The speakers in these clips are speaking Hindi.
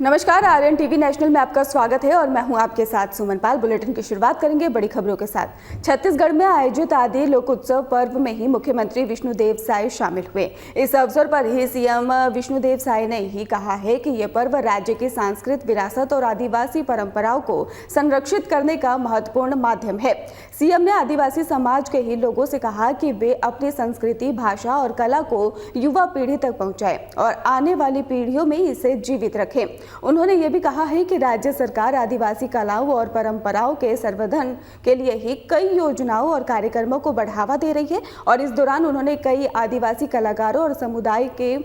नमस्कार, आर्यन टीवी नेशनल में आपका स्वागत है और मैं हूं आपके साथ सुमन पाल। बुलेटिन की शुरुआत करेंगे बड़ी खबरों के साथ। छत्तीसगढ़ में आयोजित आदि लोक उत्सव पर्व में ही मुख्यमंत्री विष्णुदेव साय शामिल हुए। इस अवसर पर ही सीएम विष्णुदेव साय ने ही कहा है कि यह पर्व राज्य की सांस्कृतिक विरासत और आदिवासी परंपराओं को संरक्षित करने का महत्वपूर्ण माध्यम है। सीएम ने आदिवासी समाज के ही लोगों से कहा कि वे अपनी संस्कृति, भाषा और कला को युवा पीढ़ी तक पहुंचाएं और आने वाली पीढ़ियों में इसे जीवित रखें। उन्होंने ये भी कहा है कि राज्य सरकार आदिवासी कलाओं और परंपराओं के संवर्धन के लिए ही कई योजनाओं और कार्यक्रमों को बढ़ावा दे रही है और इस दौरान उन्होंने कई आदिवासी कलाकारों और समुदाय के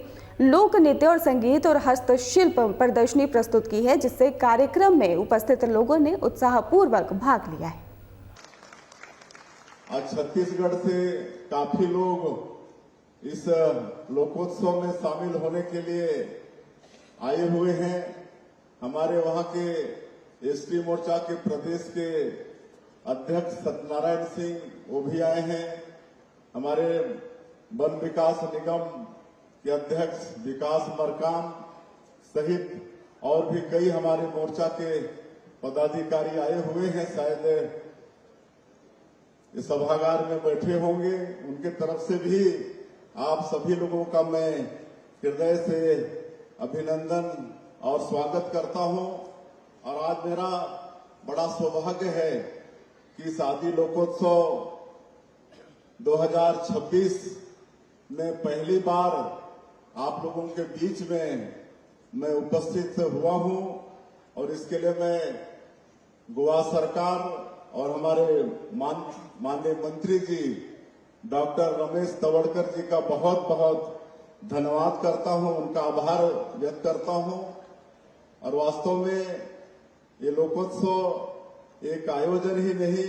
लोक नृत्य और संगीत और हस्तशिल्प प्रदर्शनी प्रस्तुत की है, जिससे कार्यक्रम में उपस्थित लोगों ने उत्साहपूर्वक भाग लिया है। आज छत्तीसगढ़ से काफी लोग इस लोकोत्सव में शामिल होने के लिए आए हुए हैं। हमारे वहां के एसटी मोर्चा के प्रदेश के अध्यक्ष सत्यनारायण सिंह वो भी आए हैं। हमारे वन विकास निगम के अध्यक्ष विकास मरकाम सहित और भी कई हमारे मोर्चा के पदाधिकारी आए हुए हैं। शायद इस सभागार में बैठे होंगे। उनके तरफ से भी आप सभी लोगों का मैं हृदय से अभिनंदन और स्वागत करता हूं। और आज मेरा बड़ा सौभाग्य है कि इस आदि लोकोत्सव 2026 में पहली बार आप लोगों के बीच में मैं उपस्थित हुआ हूं और इसके लिए मैं गोवा सरकार और हमारे माननीय मंत्री जी डॉक्टर रमेश तवड़कर जी का बहुत बहुत धन्यवाद करता हूं, उनका आभार व्यक्त करता हूं। और वास्तव में ये लोकोत्सव एक आयोजन ही नहीं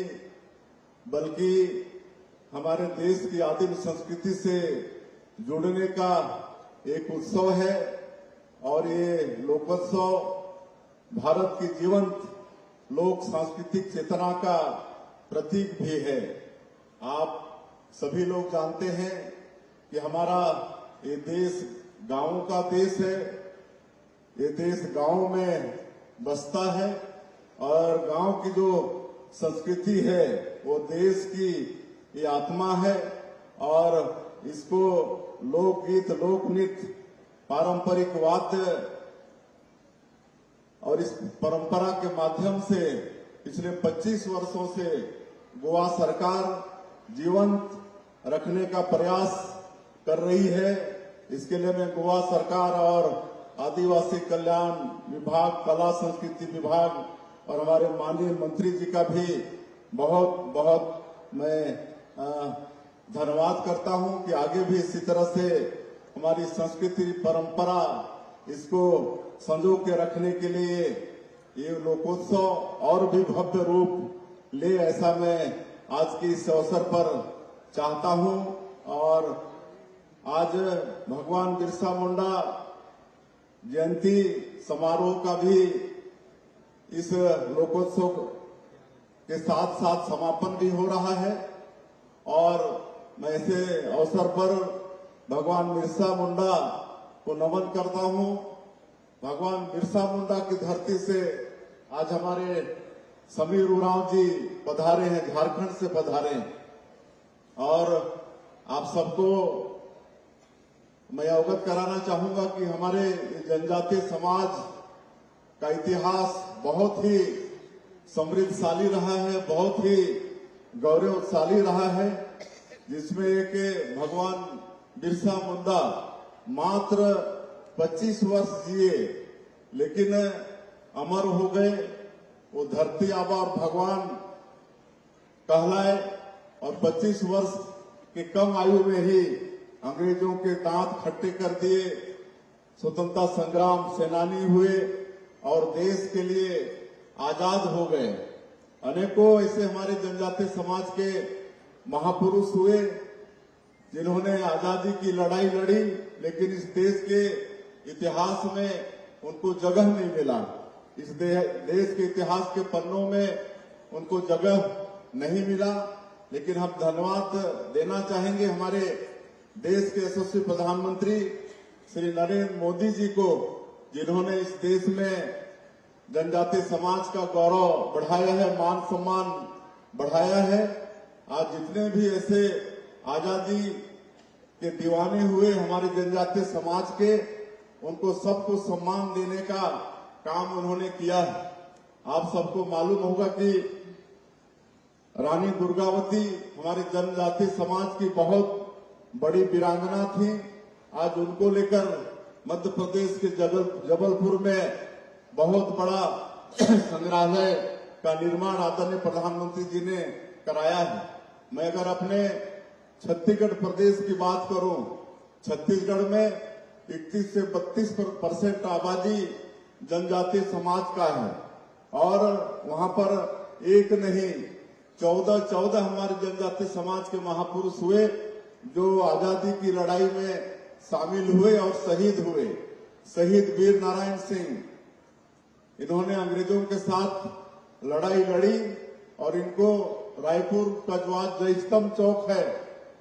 बल्कि हमारे देश की आदिम संस्कृति से जुड़ने का एक उत्सव है और ये लोकोत्सव भारत की जीवंत लोक सांस्कृतिक चेतना का प्रतीक भी है। आप सभी लोग जानते हैं कि हमारा ये देश गांवों का देश है। ये देश गांव में बसता है और गांव की जो संस्कृति है वो देश की ये आत्मा है और इसको लोकगीत, लोक नृत्य, पारंपरिक वाद्य और इस परंपरा के माध्यम से पिछले 25 वर्षों से गोवा सरकार जीवंत रखने का प्रयास कर रही है। इसके लिए मैं गोवा सरकार और आदिवासी कल्याण विभाग, कला संस्कृति विभाग और हमारे माननीय मंत्री जी का भी बहुत बहुत मैं धन्यवाद करता हूं कि आगे भी इसी तरह से हमारी संस्कृति परंपरा इसको संजो के रखने के लिए ये लोकोत्सव और भी भव्य रूप ले, ऐसा मैं आज के इस अवसर पर चाहता हूं। और आज भगवान बिरसा मुंडा जयंती समारोह का भी इस लोकोत्सव के साथ साथ समापन भी हो रहा है और मैं ऐसे अवसर पर भगवान बिरसा मुंडा को नमन करता हूं। भगवान बिरसा मुंडा की धरती से आज हमारे समीर उरांव जी पधारे हैं, झारखंड से पधारे हैं और आप सबको मैं अवगत कराना चाहूंगा कि हमारे जनजातीय समाज का इतिहास बहुत ही समृद्धशाली रहा है, बहुत ही गौरवशाली रहा है, जिसमें एक भगवान बिरसा मुंडा मात्र 25 वर्ष जिए लेकिन अमर हो गए। वो धरती आबा और भगवान कहलाए और 25 वर्ष के कम आयु में ही अंग्रेजों के दांत खट्टे कर दिए, स्वतंत्रता संग्राम सेनानी हुए और देश के लिए आजाद हो गए। अनेकों ऐसे हमारे जनजातीय समाज के महापुरुष हुए जिन्होंने आजादी की लड़ाई लड़ी, लेकिन इस देश के इतिहास में उनको जगह नहीं मिला। इस देश के इतिहास के पन्नों में उनको जगह नहीं मिला। लेकिन हम धन्यवाद देना चाहेंगे हमारे देश के यशस्वी प्रधानमंत्री श्री नरेंद्र मोदी जी को, जिन्होंने इस देश में जनजातीय समाज का गौरव बढ़ाया है, मान सम्मान बढ़ाया है। आज जितने भी ऐसे आजादी के दीवाने हुए हमारे जनजातीय समाज के, उनको सबको सम्मान देने का काम उन्होंने किया है। आप सबको मालूम होगा कि रानी दुर्गावती हमारे जनजातीय समाज की बहुत बड़ी वीरांगना थी। आज उनको लेकर मध्य प्रदेश के जबलपुर में बहुत बड़ा संग्रहालय का निर्माण आदरणीय प्रधानमंत्री जी ने कराया है। मैं अगर अपने छत्तीसगढ़ प्रदेश की बात करूं, छत्तीसगढ़ में 31 से 32% आबादी जनजातीय समाज का है और वहां पर एक नहीं 14 हमारे जनजातीय समाज के महापुरुष हुए जो आजादी की लड़ाई में शामिल हुए और शहीद हुए। शहीद वीर नारायण सिंह, इन्होंने अंग्रेजों के साथ लड़ाई लड़ी और इनको रायपुर का जो आज जयस्तंभ चौक है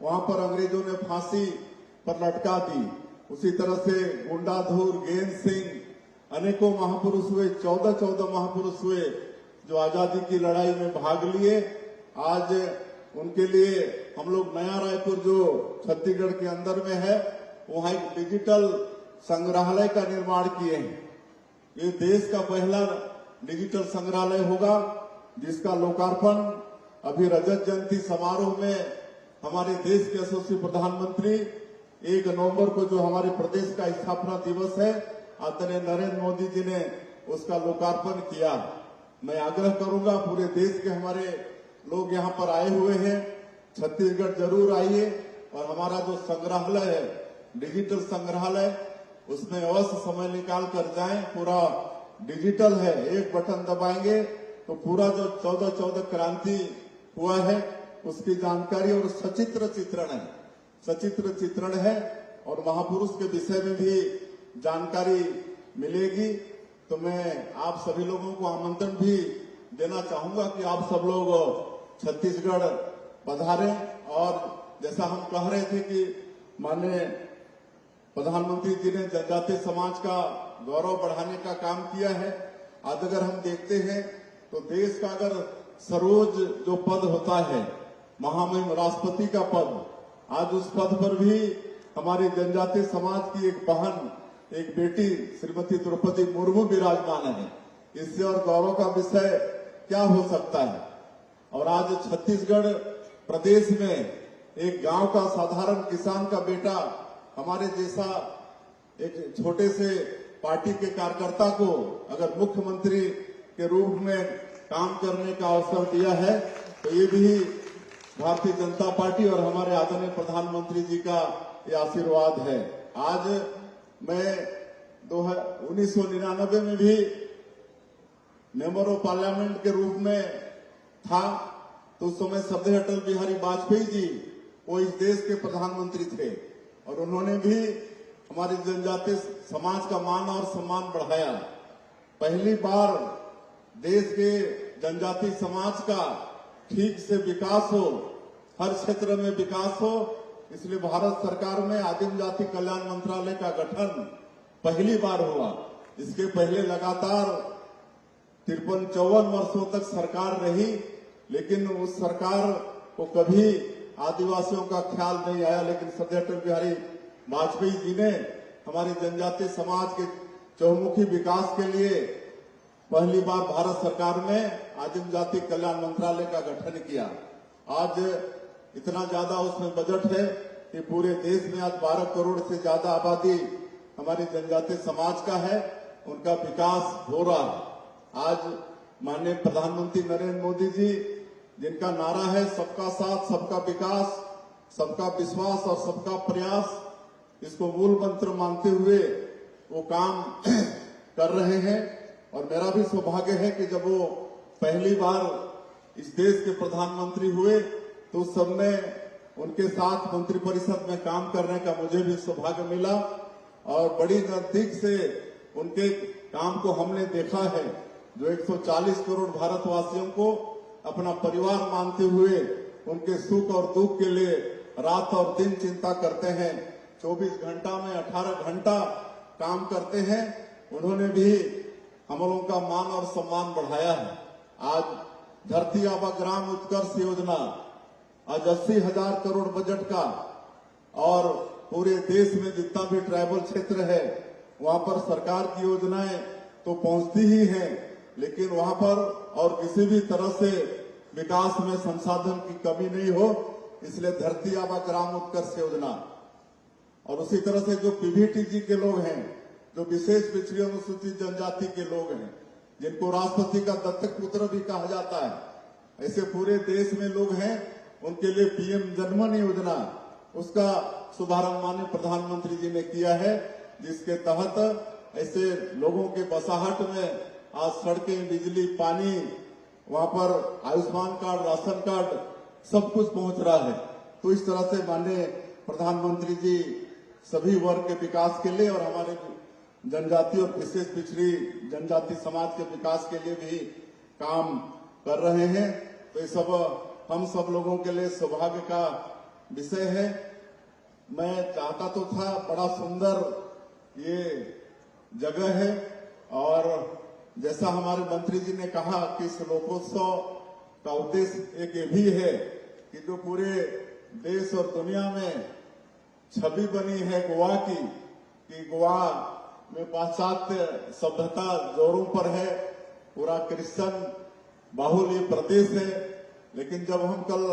वहां पर अंग्रेजों ने फांसी पर लटका दी। उसी तरह से गुंडाधुर, गेंद सिंह, अनेकों महापुरुष हुए, 14 महापुरुष हुए जो आजादी की लड़ाई में भाग लिए। आज उनके लिए हम लोग नया रायपुर जो छत्तीसगढ़ के अंदर में है वहां एक डिजिटल संग्रहालय का निर्माण किए हैं। ये देश का पहला डिजिटल संग्रहालय होगा जिसका लोकार्पण अभी रजत जयंती समारोह में हमारे देश के यशस्वी प्रधानमंत्री 1 नवंबर को जो हमारे प्रदेश का स्थापना दिवस है आदरणीय नरेंद्र मोदी जी ने उसका लोकार्पण किया। मैं आग्रह करूंगा पूरे देश के हमारे लोग यहाँ पर आए हुए हैं, छत्तीसगढ़ जरूर आइए और हमारा जो संग्रहालय है डिजिटल संग्रहालय उसमें अवश्य समय निकाल कर जाएं। पूरा डिजिटल है, एक बटन दबाएंगे तो पूरा जो 14 क्रांति हुआ है उसकी जानकारी और सचित्र चित्रण है और महापुरुष के विषय में भी जानकारी मिलेगी। तो मैं आप सभी लोगों को आमंत्रण भी देना चाहूंगा कि आप सब लोग छत्तीसगढ़ पधारें और जैसा हम कह रहे थे कि माननीय प्रधानमंत्री जी ने जनजातीय समाज का गौरव बढ़ाने का काम किया है। आज अगर हम देखते हैं तो देश का अगर सरोज जो पद होता है महामहिम राष्ट्रपति का पद, आज उस पद पर भी हमारी जनजातीय समाज की एक बहन, एक बेटी श्रीमती द्रौपदी मुर्मू विराजमान है। इससे और गौरव का विषय क्या हो सकता है। और आज छत्तीसगढ़ प्रदेश में एक गांव का साधारण किसान का बेटा हमारे जैसा एक छोटे से पार्टी के कार्यकर्ता को अगर मुख्यमंत्री के रूप में काम करने का अवसर दिया है तो ये भी भारतीय जनता पार्टी और हमारे आदरणीय प्रधानमंत्री जी का ये आशीर्वाद है। आज मैं 1999 में भी मेंबर ऑफ पार्लियामेंट के रूप में था तो उस समय सरदार अटल बिहारी वाजपेयी जी वो इस देश के प्रधानमंत्री थे और उन्होंने भी हमारे जनजातीय समाज का मान और सम्मान बढ़ाया। पहली बार देश के जनजातीय समाज का ठीक से विकास हो, हर क्षेत्र में विकास हो, इसलिए भारत सरकार में आदिम जाति कल्याण मंत्रालय का गठन पहली बार हुआ। इसके पहले लगातार 53-54 वर्षों तक सरकार रही लेकिन उस सरकार को कभी आदिवासियों का ख्याल नहीं आया। लेकिन सरदार अटल बिहारी वाजपेयी जी ने हमारे जनजातीय समाज के चहुमुखी विकास के लिए पहली बार भारत सरकार में आदिम जाति कल्याण मंत्रालय का गठन किया। आज इतना ज्यादा उसमें बजट है कि पूरे देश में आज 12 करोड़ से ज्यादा आबादी हमारे जनजातीय समाज का है, उनका विकास हो रहा है। आज माननीय प्रधानमंत्री नरेंद्र मोदी जी जिनका नारा है सबका साथ, सबका विकास, सबका विश्वास और सबका प्रयास, इसको मूल मंत्र मानते हुए वो काम कर रहे हैं। और मेरा भी सौभाग्य है कि जब वो पहली बार इस देश के प्रधानमंत्री हुए तो उस समय उनके साथ मंत्रिपरिषद में काम करने का मुझे भी सौभाग्य मिला और बड़ी नजदीक से उनके काम को हमने देखा है। जो 140 करोड़ भारतवासियों को अपना परिवार मानते हुए उनके सुख और दुख के लिए रात और दिन चिंता करते हैं, 24 घंटा में 18 घंटा काम करते हैं उन्होंने भी हम लोगों का मान और सम्मान बढ़ाया है। आज धरती आबा ग्राम उत्कर्ष योजना आज 80,000 करोड़ बजट का, और पूरे देश में जितना भी ट्राइबल क्षेत्र है वहां पर सरकार की योजनाएं तो पहुंचती ही हैं, लेकिन वहां पर और किसी भी तरह से विकास में संसाधन की कमी नहीं हो, इसलिए धरती आबा ग्राम उत्कर्ष योजना। और उसी तरह से जो पीवीटीजी के लोग हैं, जो विशेष पिछड़ी अनुसूचित जनजाति के लोग हैं, जिनको राष्ट्रपति का दत्तक पुत्र भी कहा जाता है, ऐसे पूरे देश में लोग हैं, उनके लिए पीएम जनमन योजना, उसका शुभारंभ माननीय प्रधानमंत्री जी ने किया है, जिसके तहत ऐसे लोगों के बसाहट में आज सड़कें, बिजली, पानी, वहां पर आयुष्मान कार्ड, राशन कार्ड सब कुछ पहुंच रहा है। तो इस तरह से माननीय प्रधानमंत्री जी सभी वर्ग के विकास के लिए और हमारे जनजाति और विशेष पिछड़ी जनजाति समाज के विकास के लिए भी काम कर रहे हैं। तो ये सब हम सब लोगों के लिए सौभाग्य का विषय है। मैं चाहता तो था, बड़ा सुंदर ये जगह है, और जैसा हमारे मंत्री जी ने कहा कि इस लोकोत्सव का उद्देश्य एक ये भी है कि जो पूरे देश और दुनिया में छवि बनी है गोवा की, कि गोवा में पाश्चात्य सभ्यता जोरों पर है, पूरा क्रिश्चियन बाहुल्य ये प्रदेश है, लेकिन जब हम कल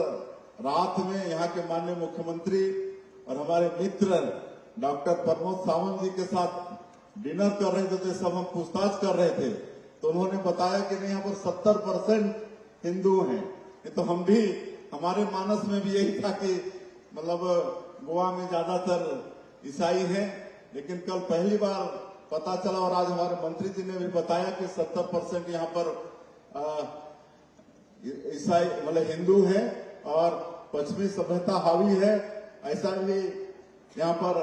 रात में यहाँ के माननीय मुख्यमंत्री और हमारे मित्र डॉक्टर प्रमोद सावंत जी के साथ डिनर कर रहे थे, तो सब हम पूछताछ कर रहे थे, तो उन्होंने बताया कि नहीं, यहाँ पर 70% हिंदू हैं। ये तो हम भी, हमारे मानस में भी यही था कि मतलब गोवा में ज्यादातर ईसाई हैं, लेकिन कल पहली बार पता चला, और आज हमारे मंत्री जी ने भी बताया कि 70% यहाँ पर ईसाई मतलब हिंदू है और पश्चिमी सभ्यता हावी है। ऐसा भी यहाँ पर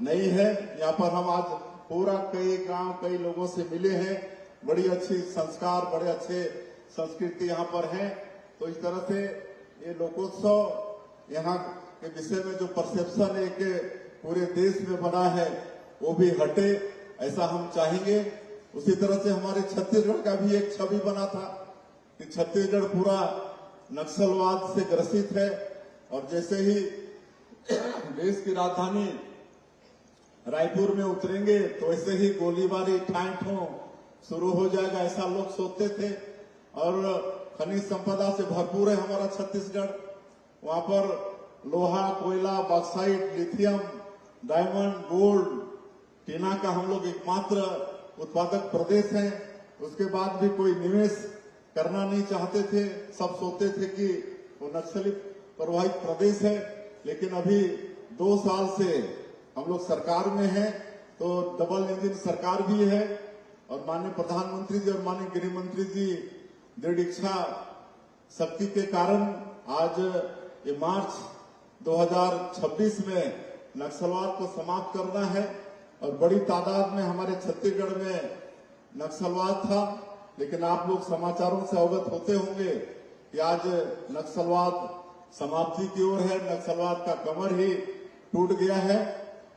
नहीं है। यहाँ पर हम आज पूरा कई गांव, कई लोगों से मिले हैं, बड़ी अच्छी संस्कार, बड़े अच्छे संस्कृति यहाँ पर है। तो इस तरह से ये लोकोत्सव यहाँ के विषय में जो परसेप्शन एक पूरे देश में बना है वो भी हटे, ऐसा हम चाहेंगे। उसी तरह से हमारे छत्तीसगढ़ का भी एक छवि बना था कि छत्तीसगढ़ पूरा नक्सलवाद से ग्रसित है, और जैसे ही देश की राजधानी रायपुर में उतरेंगे तो ऐसे ही गोलीबारी ठां शुरू हो जाएगा, ऐसा लोग सोचते थे। और खनिज संपदा से भरपूर है हमारा छत्तीसगढ़। वहां पर लोहा, कोयला, बॉक्साइट, लिथियम, डायमंड, गोल्ड, टीना का हम लोग एकमात्र उत्पादक प्रदेश हैं। उसके बाद भी कोई निवेश करना नहीं चाहते थे, सब सोचते थे कि वो नक्सली प्रभावित प्रदेश है। लेकिन अभी 2 साल से हम लोग सरकार में हैं, तो डबल इंजन सरकार भी है, और माननीय प्रधानमंत्री जी और माननीय गृह मंत्री जी दृढ़ इच्छा शक्ति के कारण आज ये मार्च 2026 में नक्सलवाद को समाप्त करना है। और बड़ी तादाद में हमारे छत्तीसगढ़ में नक्सलवाद था, लेकिन आप लोग समाचारों से अवगत होते होंगे कि आज नक्सलवाद समाप्ति की ओर है, नक्सलवाद का कमर ही टूट गया है,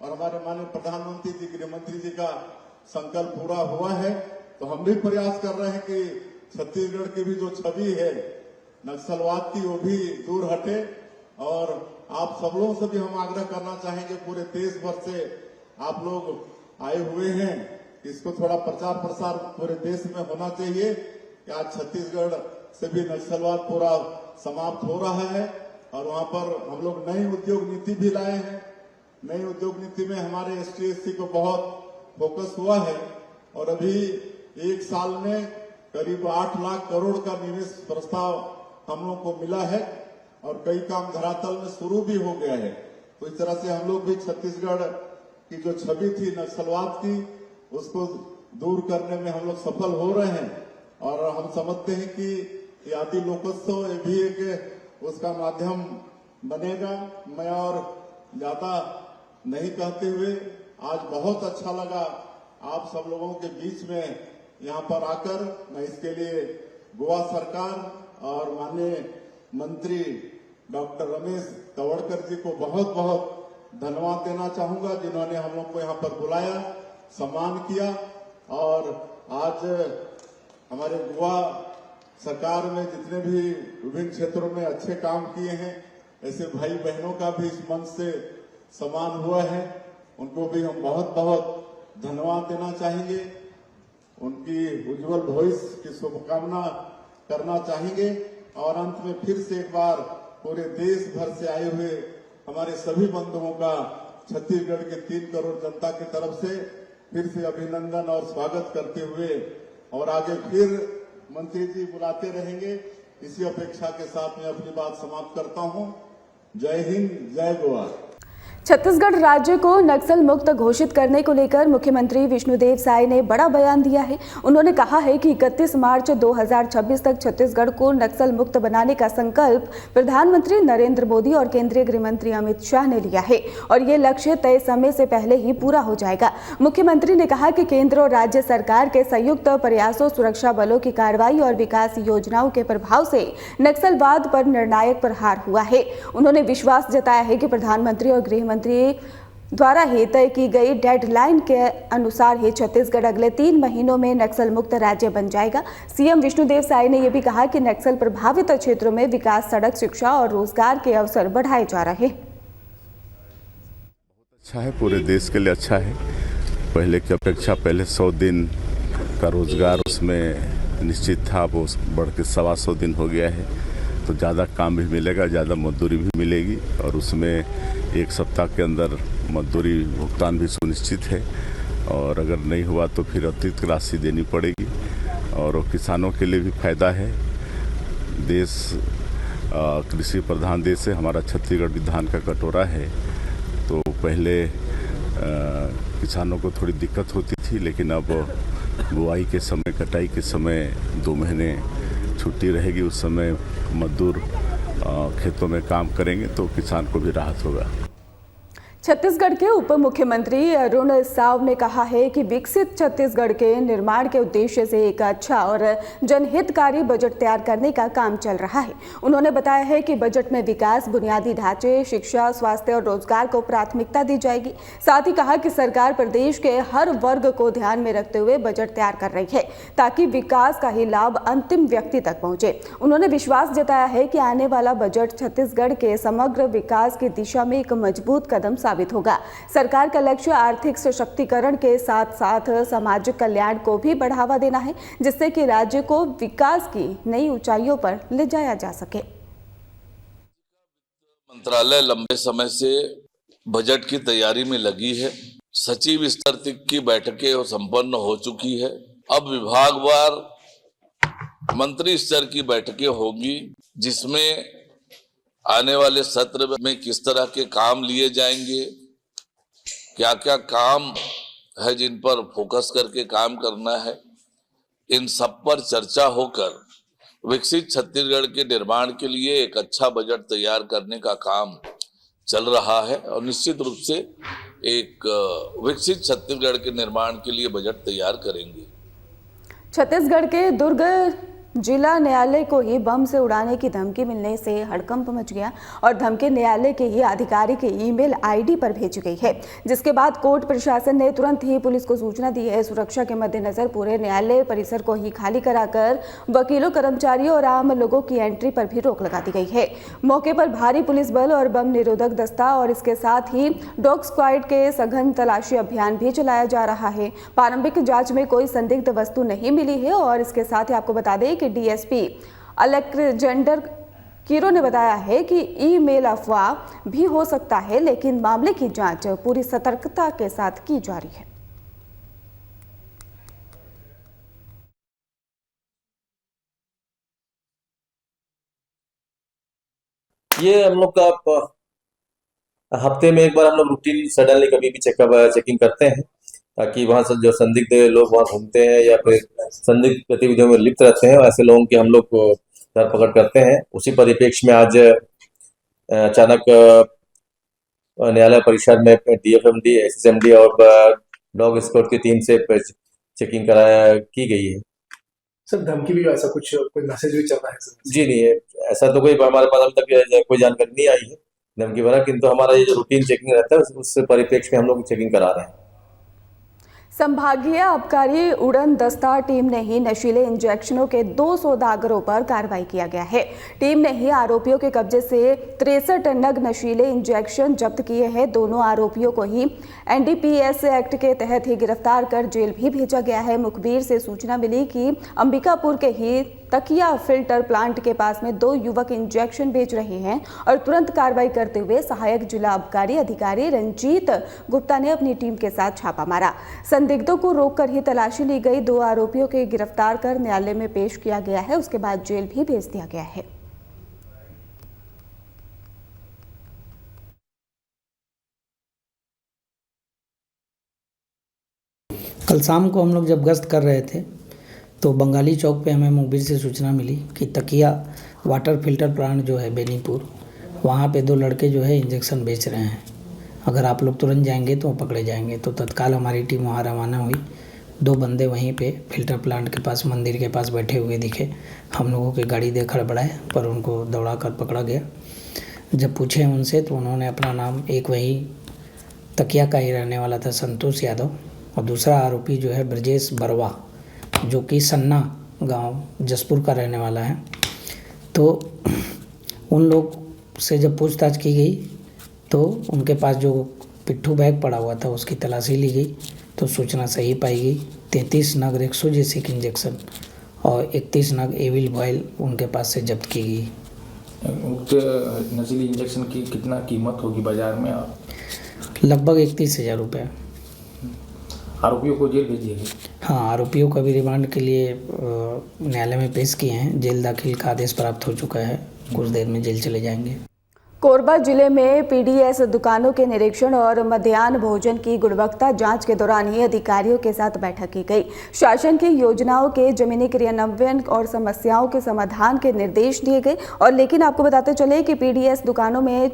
और हमारे माननीय प्रधानमंत्री जी, गृह मंत्री जी का संकल्प पूरा हुआ है। तो हम भी प्रयास कर रहे हैं कि छत्तीसगढ़ की भी जो छवि है नक्सलवाद की, वो भी दूर हटे। और आप सब लोगों से भी हम आग्रह करना चाहेंगे, पूरे देश भर से आप लोग आए हुए हैं, इसको थोड़ा प्रचार प्रसार पूरे देश में होना चाहिए कि आज छत्तीसगढ़ से भी नक्सलवाद पूरा समाप्त हो रहा है। और वहां पर हम लोग नई उद्योग नीति भी लाए हैं। नई उद्योग नीति में हमारे ST/SC को बहुत फोकस हुआ है, और अभी 1 साल में करीब 8 लाख करोड़ का निवेश प्रस्ताव हम लोग को मिला है, और कई काम धरातल में शुरू भी हो गया है। तो इस तरह से हम लोग भी छत्तीसगढ़ की जो छवि थी नक्सलवाद की, उसको दूर करने में हम लोग सफल हो रहे हैं। और हम समझते हैं कि ये आदि लोकोत्सव ये भी एक उसका माध्यम बनेगा। मैं और ज्यादा नहीं कहते हुए, आज बहुत अच्छा लगा आप सब लोगों के बीच में यहाँ पर आकर। मैं इसके लिए गोवा सरकार और माननीय मंत्री डॉक्टर रमेश तवड़कर जी को बहुत बहुत धन्यवाद देना चाहूंगा, जिन्होंने हम लोग को यहाँ पर बुलाया, सम्मान किया। और आज हमारे गोवा सरकार में जितने भी विभिन्न क्षेत्रों में अच्छे काम किए हैं, ऐसे भाई बहनों का भी इस मंच से सम्मान हुआ है। उनको भी हम बहुत बहुत धन्यवाद देना चाहेंगे, उनकी उज्जवल भविष्य की शुभकामना करना चाहेंगे। और अंत में फिर से एक बार पूरे देश भर से आए हुए हमारे सभी बंधुओं का छत्तीसगढ़ के 3 करोड़ जनता की तरफ से फिर से अभिनंदन और स्वागत करते हुए, और आगे फिर मंत्री जी बुलाते रहेंगे, इसी अपेक्षा के साथ मैं अपनी बात समाप्त करता हूं। जय हिंद, जय गोवा। छत्तीसगढ़ राज्य को नक्सल मुक्त घोषित करने को लेकर मुख्यमंत्री विष्णुदेव साय ने बड़ा बयान दिया है। उन्होंने कहा है कि 31 मार्च 2026 तक छत्तीसगढ़ को नक्सल मुक्त बनाने का संकल्प प्रधानमंत्री नरेंद्र मोदी और केंद्रीय गृह मंत्री अमित शाह ने लिया है और ये लक्ष्य तय समय से पहले ही पूरा हो जाएगा। मुख्यमंत्री ने कहा कि केंद्र और राज्य सरकार के संयुक्त प्रयासों, सुरक्षा बलों की कार्रवाई और विकास योजनाओं के प्रभाव से नक्सलवाद पर निर्णायक प्रहार हुआ है। उन्होंने विश्वास जताया है कि प्रधानमंत्री और गृह द्वारा ही तय की गई डेडलाइन के अनुसार ही छत्तीसगढ़ अगले 3 महीनों में नक्सल मुक्त राज्य बन जाएगा। सीएम विष्णुदेव साय ने यह भी कहा कि नक्सल प्रभावित क्षेत्रों में विकास, सड़क, शिक्षा और रोजगार के अवसर बढ़ाए जा रहे हैं। अच्छा है, पूरे देश के लिए अच्छा है। पहले की अपेक्षा पहले 100 दिन का रोजगार उसमें निश्चित था, वो बढ़ के 125 दिन हो गया है। तो ज़्यादा काम भी मिलेगा, ज़्यादा मजदूरी भी मिलेगी और उसमें 1 सप्ताह के अंदर मजदूरी भुगतान भी सुनिश्चित है। और अगर नहीं हुआ तो फिर अतिरिक्त राशि देनी पड़ेगी और वो किसानों के लिए भी फायदा है। देश कृषि प्रधान देश है, हमारा छत्तीसगढ़ भी धान का कटोरा है। तो पहले किसानों को थोड़ी दिक्कत होती थी, लेकिन अब बुआई के समय, कटाई के समय 2 महीने छुट्टी रहेगी। उस समय मजदूर खेतों में काम करेंगे तो किसान को भी राहत होगा। छत्तीसगढ़ के उप मुख्यमंत्री अरुण साव ने कहा है कि विकसित छत्तीसगढ़ के निर्माण के उद्देश्य से एक अच्छा और जनहितकारी बजट तैयार करने का काम चल रहा है। उन्होंने बताया है कि बजट में विकास, बुनियादी ढांचे, शिक्षा, स्वास्थ्य और रोजगार को प्राथमिकता दी जाएगी। साथ ही कहा कि सरकार प्रदेश के हर वर्ग को ध्यान में रखते हुए बजट तैयार कर रही है ताकि विकास का ही लाभ अंतिम व्यक्ति तक पहुंचे। उन्होंने विश्वास जताया है कि आने वाला बजट छत्तीसगढ़ के समग्र विकास की दिशा में एक मजबूत कदम साबित होगा। सरकार का लक्ष्य आर्थिक सशक्तिकरण के साथ साथ सामाजिक कल्याण को भी बढ़ावा देना है, जिससे कि राज्य को विकास की नई ऊंचाइयों पर ले जाया जा सके। मंत्रालय लंबे समय से बजट की तैयारी में लगी है। सचिव स्तर तक की बैठकें संपन्न हो चुकी है। अब विभागवार मंत्री स्तर की बैठकें होंगी, जिसमें आने वाले सत्र में किस तरह के काम लिए जाएंगे, क्या क्या काम है जिन पर फोकस करके काम करना है, इन सब पर चर्चा होकर विकसित छत्तीसगढ़ के निर्माण के लिए एक अच्छा बजट तैयार करने का काम चल रहा है और निश्चित रूप से एक विकसित छत्तीसगढ़ के निर्माण के लिए बजट तैयार करेंगे। छत्तीसगढ़ के दुर्ग जिला न्यायालय को ही बम से उड़ाने की धमकी मिलने से हड़कंप मच गया और धमकी न्यायालय के ही आधिकारिक ईमेल आईडी पर भेजी गई है, जिसके बाद कोर्ट प्रशासन ने तुरंत ही पुलिस को सूचना दी है। सुरक्षा के मद्देनजर पूरे न्यायालय परिसर को ही खाली कराकर वकीलों, कर्मचारियों और आम लोगों की एंट्री पर भी रोक लगा दी गई है। मौके पर भारी पुलिस बल और बम निरोधक दस्ता और इसके साथ ही डॉग स्क्वाड के सघन तलाशी अभियान भी चलाया जा रहा है। प्रारंभिक जांच में कोई संदिग्ध वस्तु नहीं मिली है और इसके साथ ही आपको बता दें कि डीएसपी अलेक्जेंडर कीरो ने बताया है कि ईमेल अफवाह भी हो सकता है, लेकिन मामले की जांच पूरी सतर्कता के साथ की जा रही है। ये हम लोग का हफ्ते में एक बार हम लोग रूटीन सडनली कभी भी चेकिंग करते हैं, ताकि वहाँ से जो संदिग्ध लोग वहाँ घूमते हैं या फिर संदिग्ध गतिविधियों में लिप्त रहते हैं, ऐसे लोगों की हम लोग धरपकड़ करते हैं। उसी परिप्रेक्ष्य में आज अचानक न्यायालय परिसर में डीएफएमडी, एसएसएमडी और डॉग स्क्वाड की टीम से चेकिंग की गई है। सर धमकी भी ऐसा कुछ कोई मैसेज भी चल रहा है सर? जी नहीं, ऐसा तो कोई हमारे पास अभी तक कोई जानकारी नहीं आई है धमकी भरा, किंतु हमारा ये जो रूटीन चेकिंग रहता है उस परिप्रेक्ष्य में हम लोग चेकिंग करा रहे हैं। संभागीय आबकारी उड़न दस्ता टीम ने ही नशीले इंजेक्शनों के 2 सौदागरों पर कार्रवाई किया गया है। टीम ने ही आरोपियों के कब्जे से 63 नग नशीले इंजेक्शन जब्त किए हैं। दोनों आरोपियों को ही एनडीपीएस एक्ट के तहत ही गिरफ्तार कर जेल भी भेजा गया है। मुखबिर से सूचना मिली कि अंबिकापुर के ही तकिया फिल्टर प्लांट के पास में 2 युवक इंजेक्शन बेच रहे हैं और तुरंत कार्रवाई करते हुए सहायक जिला आबकारी अधिकारी रंजीत गुप्ता ने अपनी टीम के साथ छापा मारा। संदिग्धों को रोककर ही तलाशी ली गई। 2 आरोपियों के गिरफ्तार कर न्यायालय में पेश किया गया है। उसके बाद जेल भी भेज दिया गया है। कल शाम को हम लोग जब गश्त कर रहे थे तो बंगाली चौक पे हमें मुखबिर से सूचना मिली कि तकिया वाटर फिल्टर प्लांट जो है बेनीपुर, वहाँ पे 2 लड़के जो है इंजेक्शन बेच रहे हैं। अगर आप लोग तुरंत जाएंगे तो पकड़े जाएंगे। तो तत्काल हमारी टीम वहाँ रवाना हुई। 2 बंदे वहीं पे फिल्टर प्लांट के पास मंदिर के पास बैठे हुए दिखे। हम लोगों की गाड़ी देख खड़बड़ाए पर उनको दौड़ा कर पकड़ा गया। जब पूछे उनसे तो उन्होंने अपना नाम, एक वही तकिया का ही रहने वाला था संतोष यादव, और दूसरा आरोपी जो है ब्रजेश बरवा जो कि सन्ना गांव जसपुर का रहने वाला है। तो उन लोग से जब पूछताछ की गई तो उनके पास जो पिट्ठू बैग पड़ा हुआ था उसकी तलाशी ली गई तो सूचना सही पाई गई। 33 नग रेक्सोजेसिक इंजेक्शन और 31 नग एविल बॉयल उनके पास से जब्त की गई। उक्त नशीली इंजेक्शन की कितना कीमत होगी बाजार में? लगभग 31,000 रुपये। आरोपियों को जेल भेज दिया गया? हाँ, आरोपियों को भी रिमांड के लिए न्यायालय में पेश किए हैं। जेल दाखिल का आदेश प्राप्त हो चुका है। कुछ देर में जेल चले जाएंगे। कोरबा जिले में पीडीएस दुकानों के निरीक्षण और मध्याह्न भोजन की गुणवत्ता जांच के दौरान ही अधिकारियों के साथ बैठक की गई। शासन की योजनाओं के जमीनी क्रियान्वयन और समस्याओं के समाधान के निर्देश दिए गए। और लेकिन आपको बताते चले कि पीडीएस दुकानों में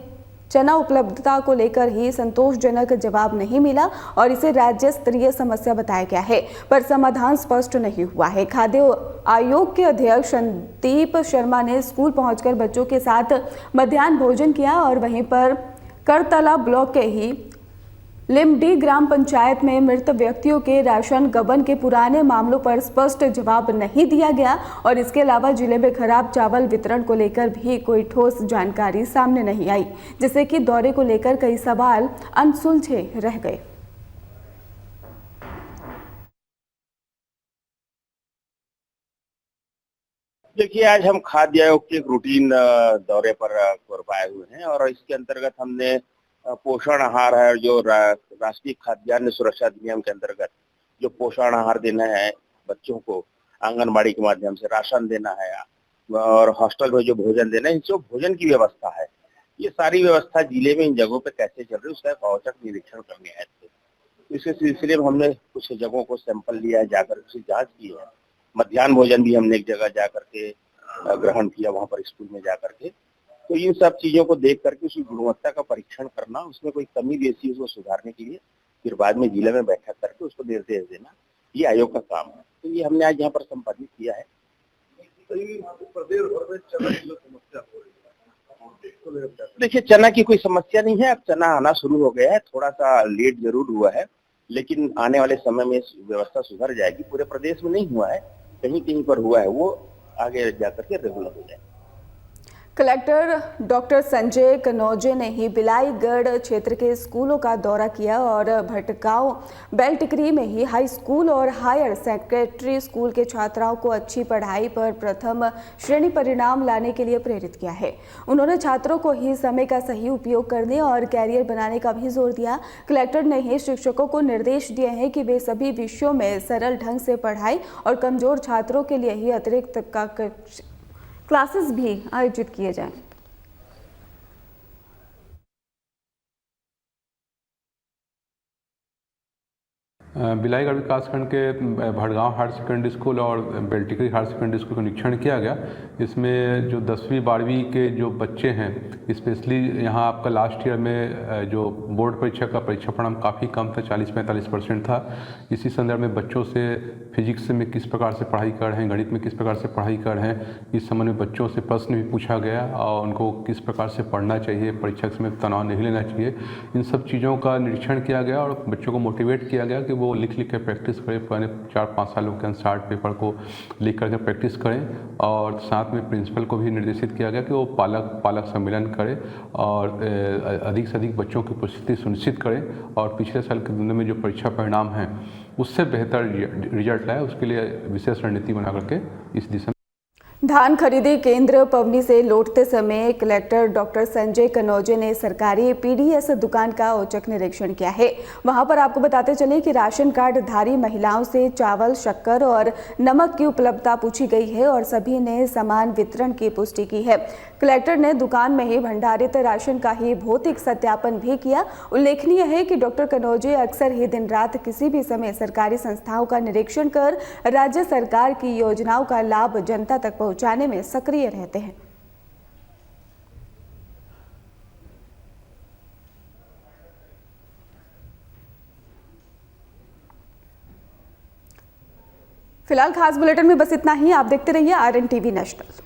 चना उपलब्धता को लेकर ही संतोषजनक जवाब नहीं मिला और इसे राज्य स्तरीय समस्या बताया गया है, पर समाधान स्पष्ट नहीं हुआ है। खाद्य आयोग के अध्यक्ष संदीप शर्मा ने स्कूल पहुंचकर बच्चों के साथ मध्याह्न भोजन किया और वहीं पर करतला ब्लॉक के ही लिमडी ग्राम पंचायत में मृत व्यक्तियों के राशन गबन के पुराने मामलों पर स्पष्ट जवाब नहीं दिया गया और इसके अलावा जिले में खराब चावल वितरण को लेकर भी कोई ठोस जानकारी सामने नहीं आई, जिससे कि दौरे को लेकर कई सवाल अनसुलझे रह गए। देखिए, आज हम खाद्य आयोग के एक रूटीन दौरे पर कोरबा आए हुए हैं और इसके अंतर्गत हमने पोषण आहार है, जो राष्ट्रीय खाद्यान्न सुरक्षा अधिनियम के अंतर्गत जो पोषण आहार देना है बच्चों को, आंगनबाड़ी के माध्यम से राशन देना है और हॉस्टल में जो भोजन देना है, जो भोजन की व्यवस्था है, ये सारी व्यवस्था जिले में इन जगहों पे कैसे चल रही है उसका एक औचक निरीक्षण करने आए थे। इस सिलसिले में हमने कुछ जगहों को सैंपल लिया है, जाकर उसकी जाँच की है। मध्याह्न भोजन भी हमने एक जगह जाकर के ग्रहण किया, वहाँ पर स्कूल में जाकर के। तो इन सब चीजों को देख करके उसकी गुणवत्ता का परीक्षण करना, उसमें कोई कमी बेसी उसको सुधारने के लिए फिर बाद में जिले में बैठक करके उसको निर्देश देना, ये आयोग का काम है। तो ये हमने आज यहाँ पर संपादित किया है। देखिए, चना की कोई समस्या नहीं है, अब चना आना शुरू हो गया है, थोड़ा सा लेट जरूर हुआ है, लेकिन आने वाले समय में व्यवस्था सुधर जाएगी। पूरे प्रदेश में नहीं हुआ है, कहीं कहीं पर हुआ है, वो आगे जाकर के रेगुलर हो जाए। कलेक्टर डॉक्टर संजय कनौजे ने ही बिलाईगढ़ क्षेत्र के स्कूलों का दौरा किया और भटगांव बेलटिकरी में ही हाई स्कूल और हायर सेकेंडरी स्कूल के छात्राओं को अच्छी पढ़ाई पर प्रथम श्रेणी परिणाम लाने के लिए प्रेरित किया है। उन्होंने छात्रों को ही समय का सही उपयोग करने और कैरियर बनाने का भी जोर दिया। कलेक्टर ने ही शिक्षकों को निर्देश दिए हैं कि वे सभी विषयों में सरल ढंग से पढ़ाई और कमजोर छात्रों के लिए ही अतिरिक्त क्लासेस भी आयोजित किए जाएं। बिलाईगढ़ विकासखंड के भटगांव हायर सेकेंडरी स्कूल और बेलटिकरी हायर सेकेंडरी स्कूल का निरीक्षण किया गया। इसमें जो 10वीं 12वीं के जो बच्चे हैं, स्पेशली यहाँ आपका लास्ट ईयर में जो बोर्ड परीक्षा का परीक्षा परिणाम काफ़ी कम था, 40-45% था। इसी संदर्भ में बच्चों से फिजिक्स में किस प्रकार से पढ़ाई कर रहे हैं, गणित में किस प्रकार से पढ़ाई कर रहे हैं, इस संबंध में बच्चों से प्रश्न भी पूछा गया और उनको किस प्रकार से पढ़ना चाहिए, परीक्षा के समय तनाव नहीं लेना चाहिए, इन सब चीज़ों का निरीक्षण किया गया और बच्चों को मोटिवेट किया गया कि वो लिख लिख के प्रैक्टिस करें, पुराने 4-5 सालों के अनुसार पेपर को लिख करके प्रैक्टिस करें। और साथ में प्रिंसिपल को भी निर्देशित किया गया कि वो पालक सम्मेलन करें और अधिक से अधिक बच्चों की उपस्थिति सुनिश्चित करें और पिछले साल के दिनों में जो परीक्षा परिणाम हैं उससे बेहतर रिजल्ट लाए, उसके लिए विशेष रणनीति बना करके इस दिशा। धान खरीदी केंद्र पवनी से लौटते समय कलेक्टर डॉक्टर संजय कनौजे ने सरकारी पीडीएस दुकान का औचक निरीक्षण किया है। वहां पर आपको बताते चले कि राशन कार्ड धारी महिलाओं से चावल, शक्कर और नमक की उपलब्धता पूछी गई है और सभी ने समान वितरण की पुष्टि की है। कलेक्टर ने दुकान में ही भंडारित राशन का ही भौतिक सत्यापन भी किया। उल्लेखनीय है कि डॉक्टर कनौजे अक्सर ही दिन रात किसी भी समय सरकारी संस्थाओं का निरीक्षण कर राज्य सरकार की योजनाओं का लाभ जनता तक पहुंचाने में सक्रिय रहते हैं। फिलहाल खास बुलेटिन में बस इतना ही। आप देखते रहिए RN TV नेशनल।